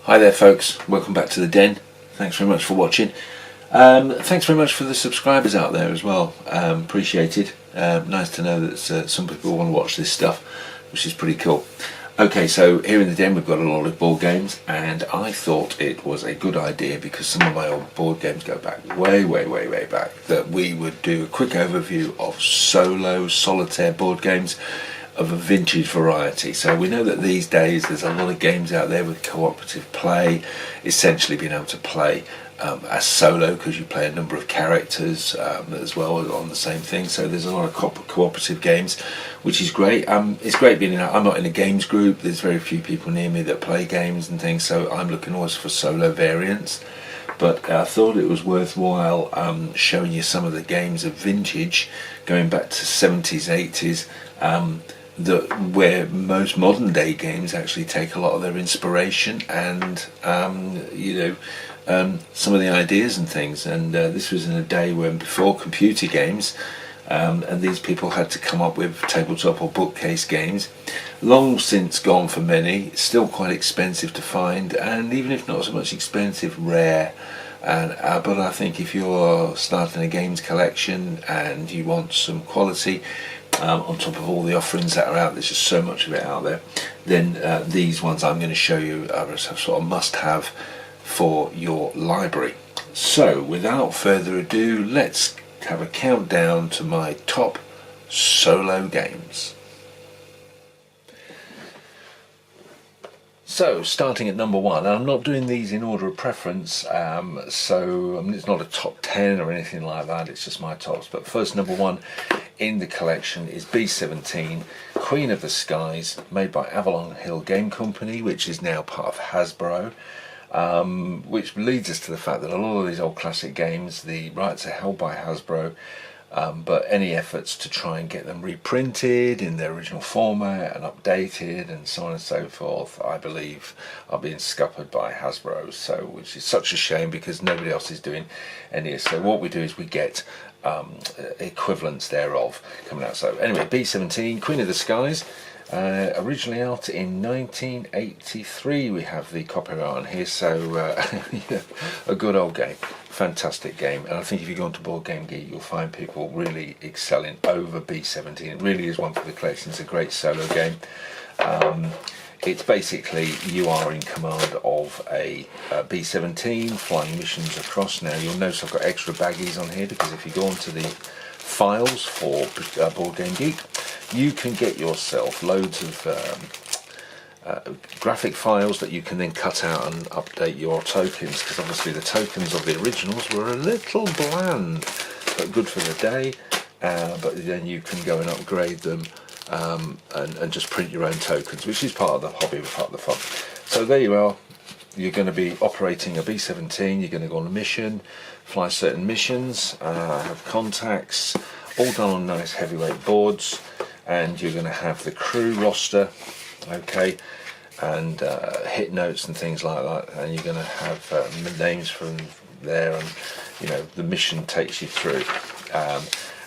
Hi there folks, welcome back to the den. Thanks very much for watching. Thanks very much for the subscribers out there as well, appreciated. Nice to know that some people want to watch this stuff, which is pretty cool. Okay, so here in the den we've got a lot of board games, and I thought it was a good idea, because some of my old board games go back way back, that we would do a quick overview of solitaire board games of a vintage variety. So we know that these days there's a lot of games out there with cooperative play, essentially being able to play as solo, because you play a number of characters as well on the same thing. So there's a lot of cooperative games, which is great. It's great being I'm not in a games group. There's very few people near me that play games and things, so I'm looking always for solo variants. But I thought it was worthwhile showing you some of the games of vintage going back to 70s, 80s, where most modern day games actually take a lot of their inspiration and some of the ideas and things. And this was in a day when, before computer games, and these people had to come up with tabletop or bookcase games. Long since gone for many, still quite expensive to find, and even if not so much expensive, rare. And but I think if you're starting a games collection and you want some quality, on top of all the offerings that are out, there's just so much of it out there, then these ones I'm going to show you are a sort of must-have for your library. So without further ado, let's have a countdown to my top solo games. So starting at number one, and I'm not doing these in order of preference, so it's not a top 10 or anything like that, it's just my tops. But first, number one in the collection is B17 Queen of the Skies, made by Avalon Hill Game Company, which is now part of Hasbro, which leads us to the fact that a lot of these old classic games, the rights are held by Hasbro, but any efforts to try and get them reprinted in their original format and updated and so on and so forth, I believe, are being scuppered by Hasbro, so which is such a shame, because nobody else is doing any. So what we do is we get equivalents thereof coming out. So anyway, B17 Queen of the Skies, originally out in 1983. We have the copyright on here, so yeah, a good old game, fantastic game. And I think if you go onto Board Game Geek, you'll find people really excelling over B17. It really is one for the collection. It's a great solo game. It's basically, you are in command of a B17 flying missions across. Now you'll notice I've got extra baggies on here, because if you go onto the files for Board Game Geek, you can get yourself loads of graphic files that you can then cut out and update your tokens, because obviously the tokens of the originals were a little bland, but good for the day. But then you can go and upgrade them and just print your own tokens, which is part of the hobby, part of the fun. So there you are. You're going to be operating a B17, you're going to go on a mission, fly certain missions, have contacts, all done on nice heavyweight boards, and you're going to have the crew roster, okay, and hit notes and things like that, and you're going to have names from there, and the mission takes you through,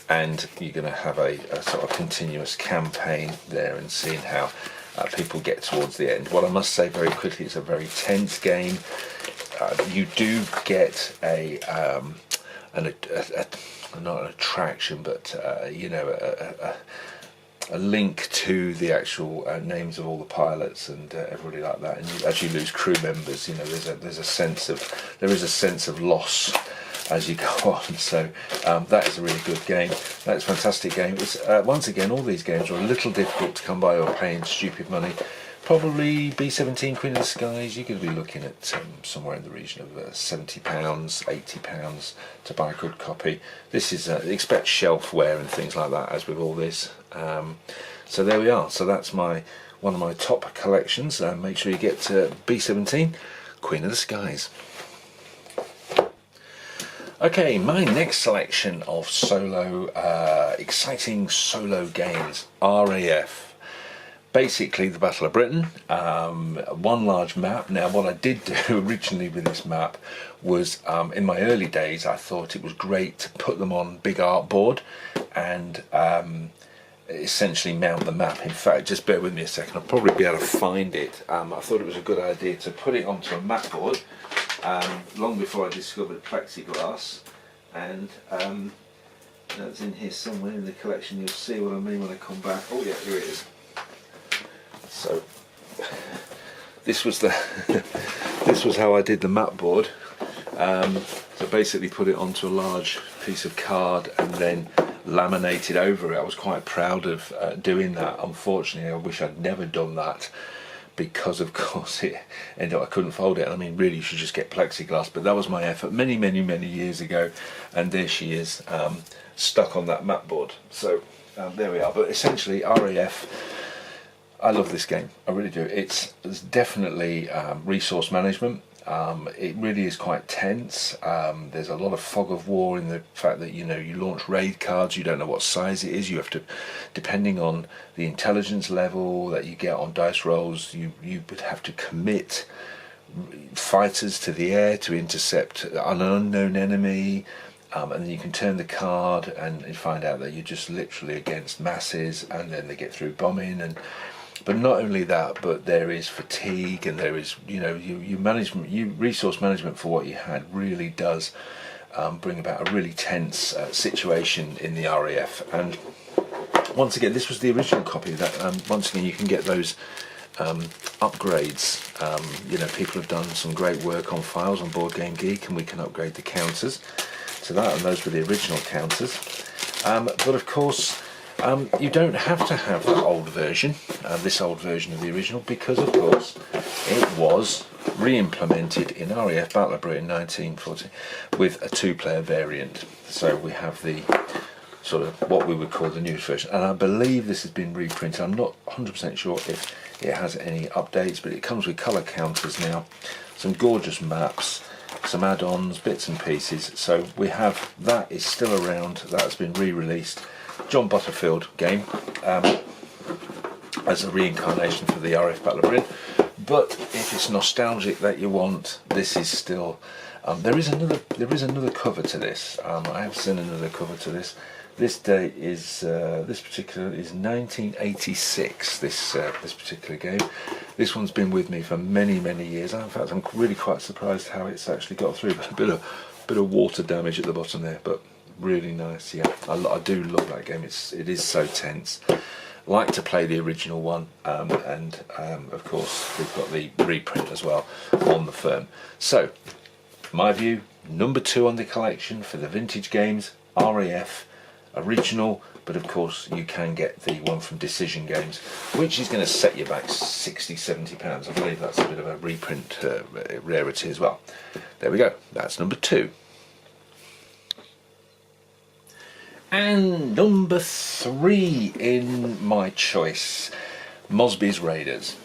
and you're going to have a sort of continuous campaign there, and seeing how people get towards the end. What I must say very quickly, it's a very tense game. You do get not an attraction, but a link to the actual names of all the pilots and everybody like that. And as you lose crew members, there is a sense of loss as you go on. So that is a really good game. That's a fantastic game. It's, once again, all these games are a little difficult to come by or paying stupid money. Probably B17 Queen of the Skies, you're going to be looking at somewhere in the region of £70, £80 to buy a good copy. This is expect shelf wear and things like that, as with all this. So there we are. So that's one of my top collections. Make sure you get B17 Queen of the Skies. Okay, my next selection of exciting solo games, RAF. Basically the Battle of Britain, one large map. Now what I did do originally with this map was, in my early days, I thought it was great to put them on big artboard and essentially mount the map. In fact, just bear with me a second, I'll probably be able to find it. I thought it was a good idea to put it onto a map board long before I discovered plexiglass, and that's in here somewhere in the collection. You'll see what I mean when I come back. Oh yeah, here it is. So this was the this was how I did the map board. So basically put it onto a large piece of card and then laminated over it. I was quite proud of doing that. Unfortunately, I wish I'd never done that, because of course it ended up I couldn't fold it. I mean, really you should just get plexiglass, but that was my effort many years ago, and there she is, stuck on that map board. So there we are. But essentially RAF, I love this game, I really do. It's definitely resource management. It really is quite tense. There's a lot of fog of war in the fact that, you know, you launch raid cards, you don't know what size it is. You have to, depending on the intelligence level that you get on dice rolls, you would have to commit fighters to the air to intercept an unknown enemy, and then you can turn the card and find out that you're just literally against masses, and then they get through bombing. And but not only that, but there is fatigue, and there is, you know, resource management for what you had really does bring about a really tense situation in the RAF. And once again, this was the original copy. That once again, you can get those upgrades. You know, people have done some great work on files on Board Game Geek, and we can upgrade the counters to that, and those were the original counters. But of course, you don't have to have that old version, this old version of the original, because of course it was re-implemented in RAF Battle of Britain 1940 with a 2-player variant. So we have the sort of what we would call the newest version, and I believe this has been reprinted. I'm not 100% sure if it has any updates, but it comes with colour counters now, some gorgeous maps, some add-ons, bits and pieces. So we have that is still around. That has been re-released. John Butterfield game as a reincarnation for the RAF Battle of Britain. But if it's nostalgic that you want, this is still. There is another cover to this. I have seen another cover to this. This date is this particular is 1986. This particular game. This one's been with me for many years. In fact, I'm really quite surprised how it's actually got through. But a bit of water damage at the bottom there, but really nice. Yeah, I do love that game. It is so tense. Like to play the original one, and of course we've got the reprint as well on the firm. So, my view, number 2 on the collection for the vintage games, RAF original. But of course you can get the one from Decision Games, which is going to set you back £60–70. I believe that's a bit of a reprint rarity as well. There we go. That's number 2. And number 3 in my choice, Mosby's Raiders.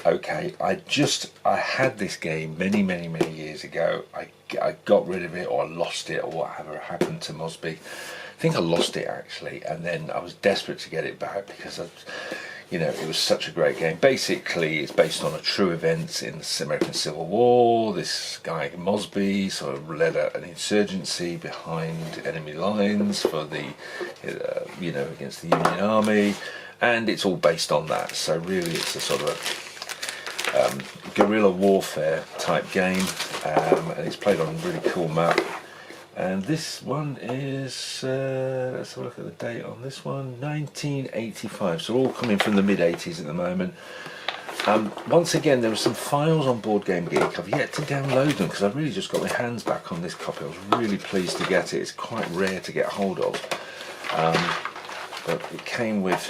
Okay, I had this game many years ago. I got rid of it, or I lost it, or whatever happened to Mosby. I think I lost it actually, and then I was desperate to get it back because it was such a great game. Basically, it's based on a true events in the American Civil War. This guy Mosby sort of led an insurgency behind enemy lines for the, against the Union Army, and it's all based on that. So really, it's a sort of guerrilla warfare type game, and it's played on a really cool map. And this one is, let's have a look at the date on this one, 1985, so all coming from the mid-80s at the moment. Once again, there are some files on Board Game Geek. I've yet to download them because I've really just got my hands back on this copy. I was really pleased to get it. It's quite rare to get hold of. But it came with,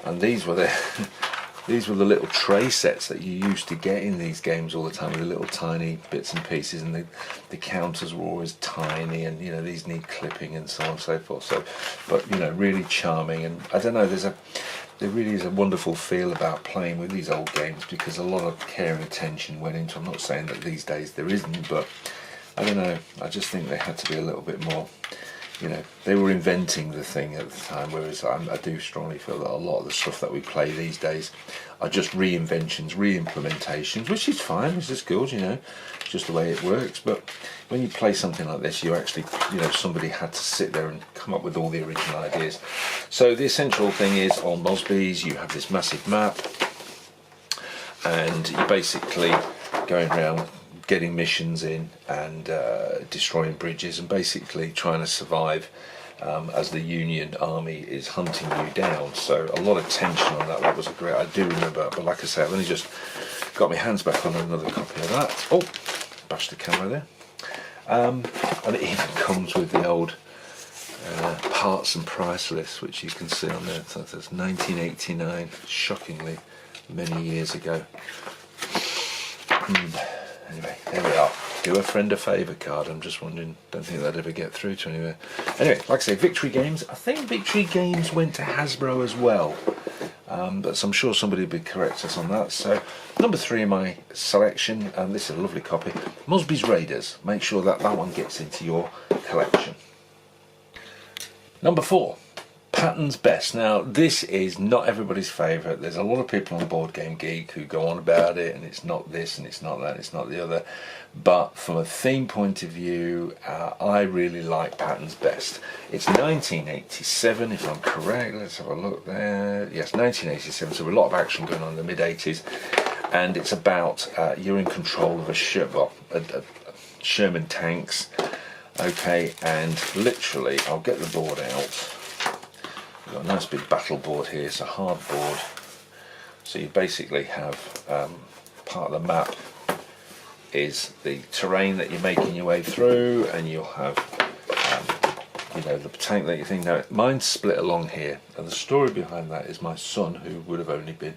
and these were the these were the little tray sets that you used to get in these games all the time, with the little tiny bits and pieces, and the counters were always tiny, and these need clipping and so on and so forth. So, but really charming, and I don't know, there really is a wonderful feel about playing with these old games because a lot of care and attention went into. I'm not saying that these days there isn't, but I don't know. I just think they had to be a little bit more you know, they were inventing the thing at the time, whereas I do strongly feel that a lot of the stuff that we play these days are just reinventions, re-implementations, which is fine, which is good, you know, it's just the way it works. But when you play something like this, you actually, you know, somebody had to sit there and come up with all the original ideas. So the essential thing is, on Mosby's, you have this massive map, and you're basically going around getting missions in and destroying bridges and basically trying to survive as the Union Army is hunting you down. So a lot of tension on that. That was a great, I do remember, but like I say, I've only just got my hands back on another copy of that. Oh, bashed the camera there. And it even comes with the old parts and price list, which you can see on there. So that's 1989, shockingly many years ago. Anyway, there we are. Do a friend a favour card. I'm just wondering, don't think that'd ever get through to anywhere. Anyway, like I say, Victory Games. I think Victory Games went to Hasbro as well. But I'm sure somebody would correct us on that. So, number 3 in my selection, and this is a lovely copy, Mosby Raiders. Make sure that that one gets into your collection. Number 4. Patton's Best. Now, this is not everybody's favourite. There's a lot of people on Board Game Geek who go on about it, and it's not this, and it's not that, and it's not the other. But from a theme point of view, I really like Patton's Best. It's 1987, if I'm correct. Let's have a look there. Yes, 1987, so a lot of action going on in the mid-80s. And it's about, you're in control of a Sherman tanks. Okay, and literally, I'll get the board out. We've got a nice big battle board here. It's a hard board, so you basically have part of the map is the terrain that you're making your way through, and you'll have you know, the tank that you think. Now mine's split along here, and the story behind that is my son, who would have only been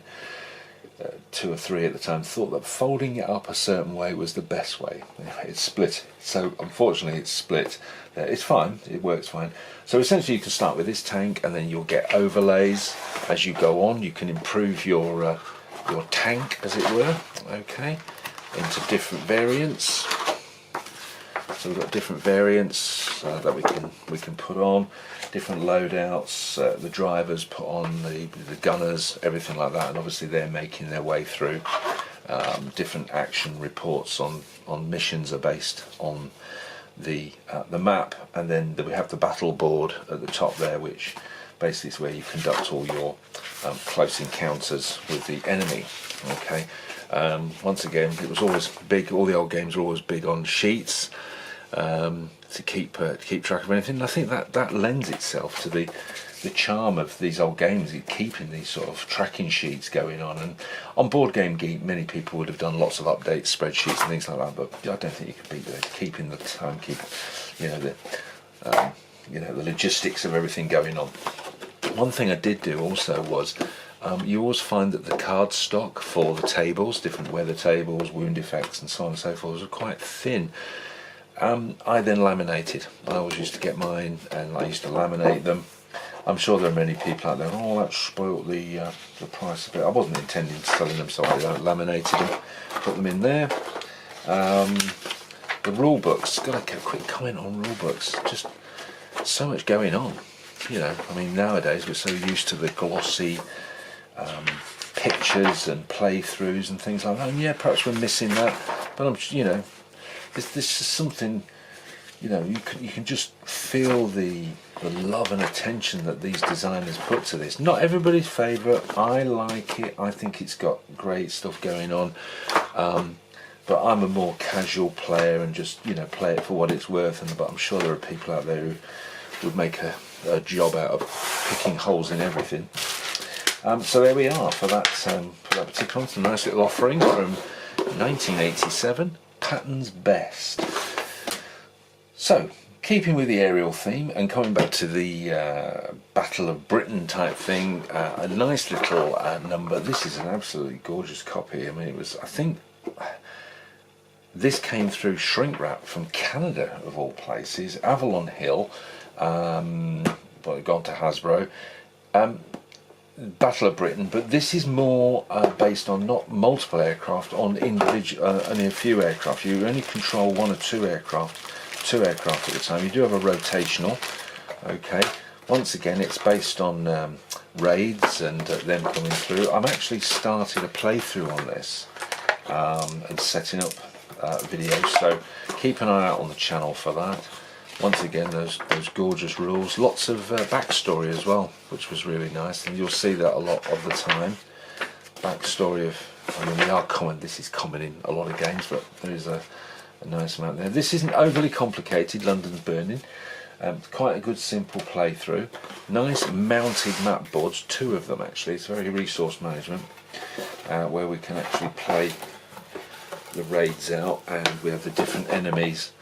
2 or 3 at the time, thought that folding it up a certain way was the best way. Anyway, it's split, so unfortunately it's split. It's fine, it works fine. So essentially you can start with this tank, and then you'll get overlays as you go on. You can improve your tank, as it were, okay, into different variants. So we've got different variants that we can put on, different loadouts. The drivers put on the gunners, everything like that, and obviously they're making their way through. Different action reports on missions are based on the map, and then we have the battle board at the top there, which basically is where you conduct all your close encounters with the enemy. Okay. Once again, it was always big. All the old games were always big on sheets. To keep track of anything. And I think that lends itself to the charm of these old games, keeping these sort of tracking sheets going on. And on Board Game Geek, many people would have done lots of updates, spreadsheets and things like that, but I don't think you could beat keeping the timekeeping, the logistics of everything going on. One thing I did do also was, you always find that the card stock for the tables, different weather tables, wound effects and so on and so forth, was quite thin. I then laminated. I always used to get mine, and I used to laminate them. I'm sure there are many people out there, oh, that spoilt the price a bit. I wasn't intending to selling them, so I laminated them, put them in there. The rule books, got a quick comment on rule books, just so much going on. You know, I mean, nowadays we're so used to the glossy pictures and playthroughs and things like that, and yeah, perhaps we're missing that, but this is something, you can just feel the love and attention that these designers put to this. Not everybody's favourite. I like it. I think it's got great stuff going on. But I'm a more casual player and just play it for what it's worth. But I'm sure there are people out there who would make a job out of picking holes in everything. So there we are for that particular one. Some nice little offering from 1987. Patton's Best. So, keeping with the aerial theme and coming back to the Battle of Britain type thing, a nice little number. This is an absolutely gorgeous copy. I mean, I think this came through shrink wrap from Canada of all places, Avalon Hill, but gone to Hasbro. Battle of Britain, but this is more based on not multiple aircraft, on individual, only a few aircraft. You only control 1 or 2 aircraft at a time. You do have a rotational, Okay, once again it's based on raids and them coming through. I'm actually started a playthrough on this and setting up videos, so keep an eye out on the channel for that. Once again, those gorgeous rules, lots of backstory as well, which was really nice, and you'll see that a lot of the time. Backstory of, I mean, this is common in a lot of games, but there is a nice amount there. This isn't overly complicated, London's Burning. Quite a good simple playthrough. Nice mounted map boards, 2 of them actually. It's very resource management, where we can actually play the raids out, and we have the different enemies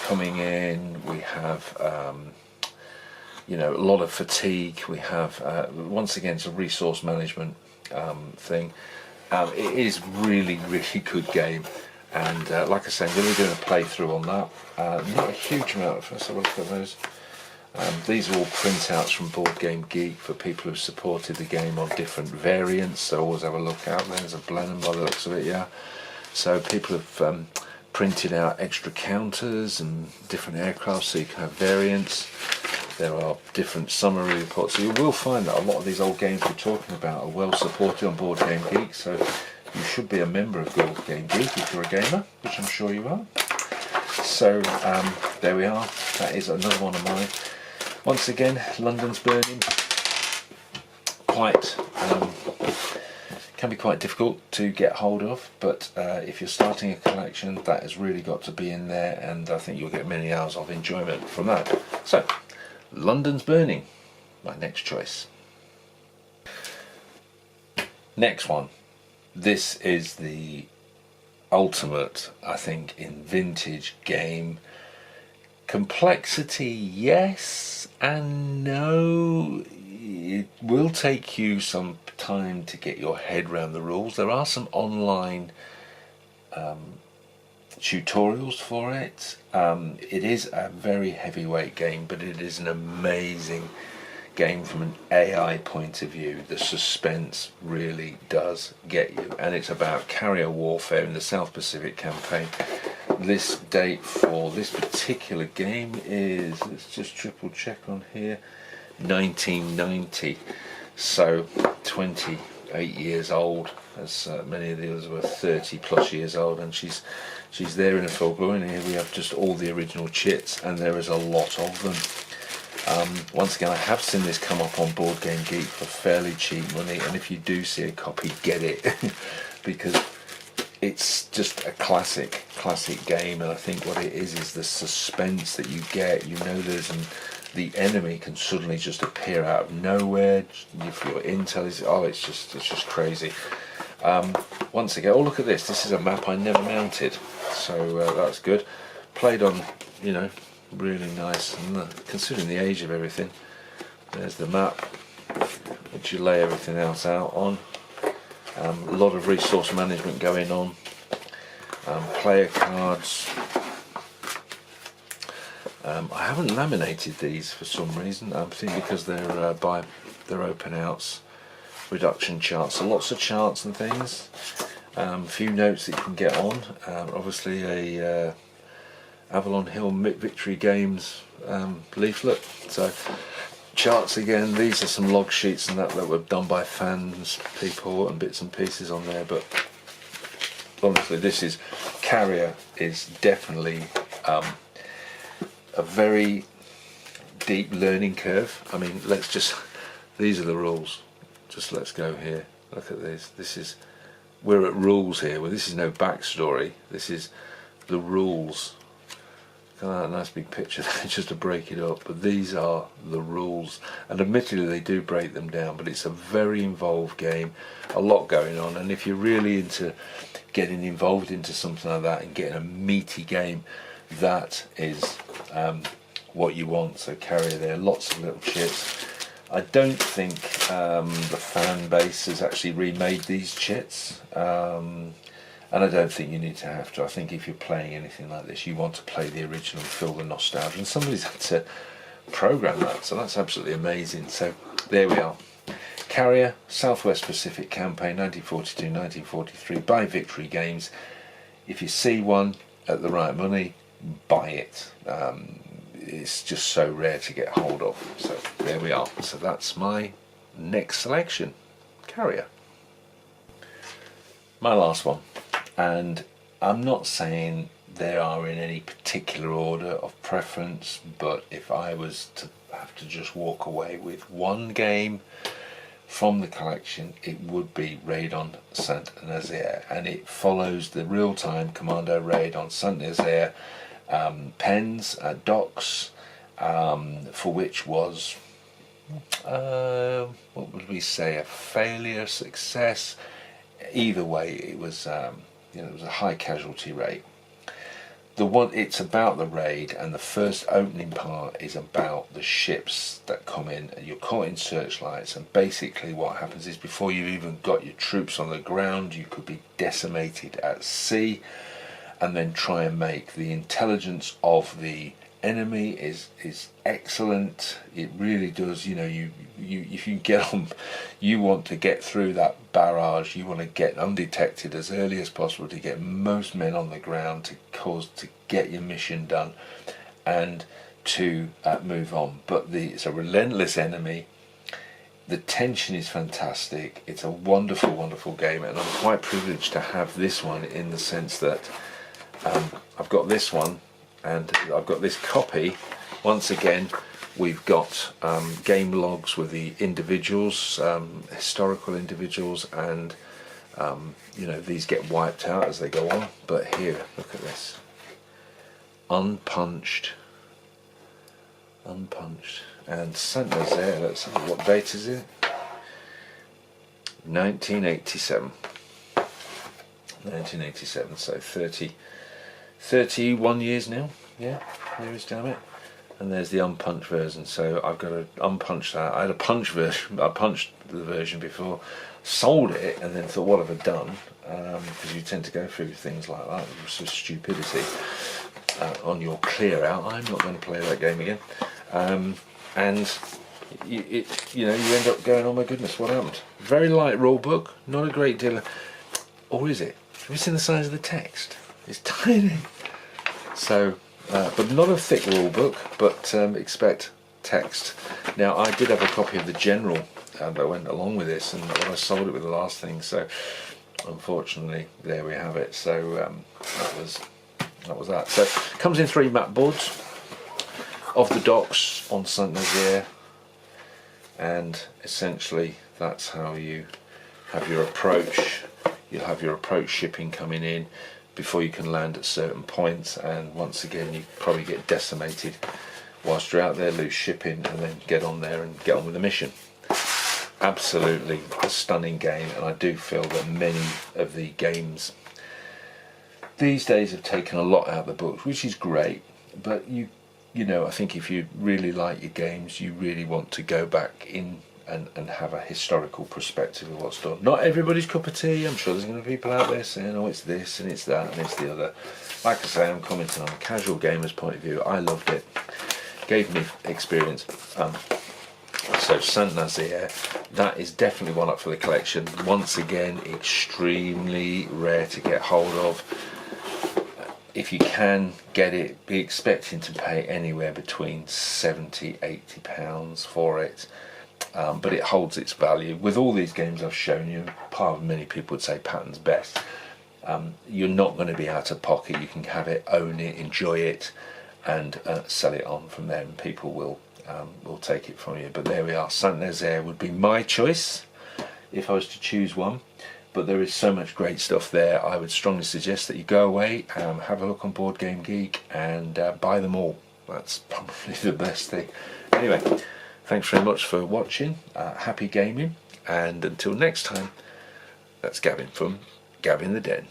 coming in. We have you know, a lot of fatigue. We have once again, it's a resource management thing. It is really good game, and like I say, I'm going to be doing a playthrough on that. Not a huge amount. Let's have a look at those. These are all printouts from Board Game Geek for people who've supported the game on different variants, so always have a look out. There's a Blenheim by the looks of it, yeah. So people have printed out extra counters and different aircraft, so you can have variants. There are different summary reports, so you will find that a lot of these old games we're talking about are well supported on Board Game Geek, so you should be a member of Board Game Geek if you're a gamer, which I'm sure you are. So there we are, that is another one of mine. Once again, London's Burning, can be quite difficult to get hold of, but if you're starting a collection, that has really got to be in there, and I think you'll get many hours of enjoyment from that. So, London's Burning, my next choice. Next one. This is the ultimate, I think, in vintage game. Complexity, yes and no. It will take you some time to get your head around the rules. There are some online tutorials for it. It is a very heavyweight game, but it is an amazing game from an AI point of view. The suspense really does get you, and it's about carrier warfare in the South Pacific campaign. This date for this particular game is, let's just triple check on here, 1990, so 28 years old, as many of the others were 30 plus years old, and she's there in a full glory. And here we have just all the original chits, and there is a lot of them. Once again, I have seen this come up on Board Game Geek for fairly cheap money, and if you do see a copy, get it because it's just a classic game. And I think what it is the suspense that you get. You know, the enemy can suddenly just appear out of nowhere. If your intel is, it's just crazy. Once again, oh, look at this. This is a map I never mounted, so that's good. Played on, you know, really nice, and considering the age of everything, there's the map which you lay everything else out on. A lot of resource management going on. Player cards. I haven't laminated these for some reason. I think because they're they're open outs, reduction charts, so lots of charts and things. A few notes that you can get on. Obviously a Avalon Hill Victory Games leaflet. So charts again. These are some log sheets and that were done by fans, people, and bits and pieces on there. But honestly, this is Carrier is definitely a very deep learning curve. I mean, these are the rules. Just let's go here. Look at this. We're at rules here. Well, this is no backstory. This is the rules. Look at that nice big picture there, just to break it up. But these are the rules, and admittedly they do break them down. But it's a very involved game, a lot going on. And if you're really into getting involved into something like that and getting a meaty game, that is what you want. So Carrier there, lots of little chits. I don't think the fan base has actually remade these chits, and I don't think you need to have to. I think if you're playing anything like this, you want to play the original and feel the nostalgia, and somebody's had to program that, so that's absolutely amazing. So there we are. Carrier, Southwest Pacific Campaign, 1942-1943, by Victory Games. If you see one at the right money, buy it. it's just so rare to get hold of. So there we are. So that's my next selection, Carrier. My last one, and I'm not saying they are in any particular order of preference, but if I was to have to just walk away with one game from the collection, it would be Raid on Saint-Nazaire, and it follows the real-time Commando Raid on Saint-Nazaire pens, docks, for which was, what would we say, a failure, success? Either way, it was, it was a high casualty rate. It's about the raid, and the first opening part is about the ships that come in, and you're caught in searchlights, and basically what happens is before you've even got your troops on the ground, you could be decimated at sea, and then try and make the intelligence of the enemy is excellent. It really does. You if you get on, you want to get through that barrage, you want to get undetected as early as possible to get most men on the ground to get your mission done and to move on. But it's a relentless enemy. The tension is fantastic. It's a wonderful, wonderful game, and I'm quite privileged to have this one in the sense that I've got this one and I've got this copy. Once again, we've got game logs with the individuals, historical individuals, and these get wiped out as they go on. But here, look at this, unpunched, and Saint-Nazaire. Let's see, what date is it? 1987. 1987. So 31 years now. Yeah, there is, damn it. And there's the unpunched version, so I've got to unpunch that. I had a punch version, I punched the version before, sold it, and then thought, what have I done? Because you tend to go through things like that, it's just stupidity on your clear out. I'm not going to play that game again. And you end up going, oh my goodness, what happened? Very light rule book, not a great deal or is it? Have you seen the size of the text? It's tiny. So, but not a thick rule book, but expect text. Now, I did have a copy of the general that went along with this, and I sold it with the last thing. So, unfortunately, there we have it. So that was that. So, it comes in 3 map boards of the docks on Saint-Nazaire, and essentially that's how you have your approach. You'll have your approach shipping coming in before you can land at certain points, and once again you probably get decimated whilst you're out there, lose shipping, and then get on there and get on with the mission. Absolutely a stunning game, and I do feel that many of the games these days have taken a lot out of the books, which is great, but I think if you really like your games, you really want to go back in and have a historical perspective of what's done. Not everybody's cup of tea. I'm sure there's going to be people out there saying, oh, it's this and it's that and it's the other. Like I say, I'm commenting on a casual gamer's point of view. I loved it. Gave me experience. So Saint-Nazaire, that is definitely one up for the collection. Once again, extremely rare to get hold of. If you can get it, be expecting to pay anywhere between £70–80 for it. But it holds its value. With all these games I've shown you, many people would say Pattern's best. You're not going to be out of pocket. You can have it, own it, enjoy it, and sell it on from there, and people will take it from you. But there we are. Saint-Nazaire would be my choice if I was to choose one. But there is so much great stuff there. I would strongly suggest that you go away, have a look on Board Game Geek, and buy them all. That's probably the best thing. Anyway, thanks very much for watching. Happy gaming, and until next time, that's Gavin from Gavin the Den.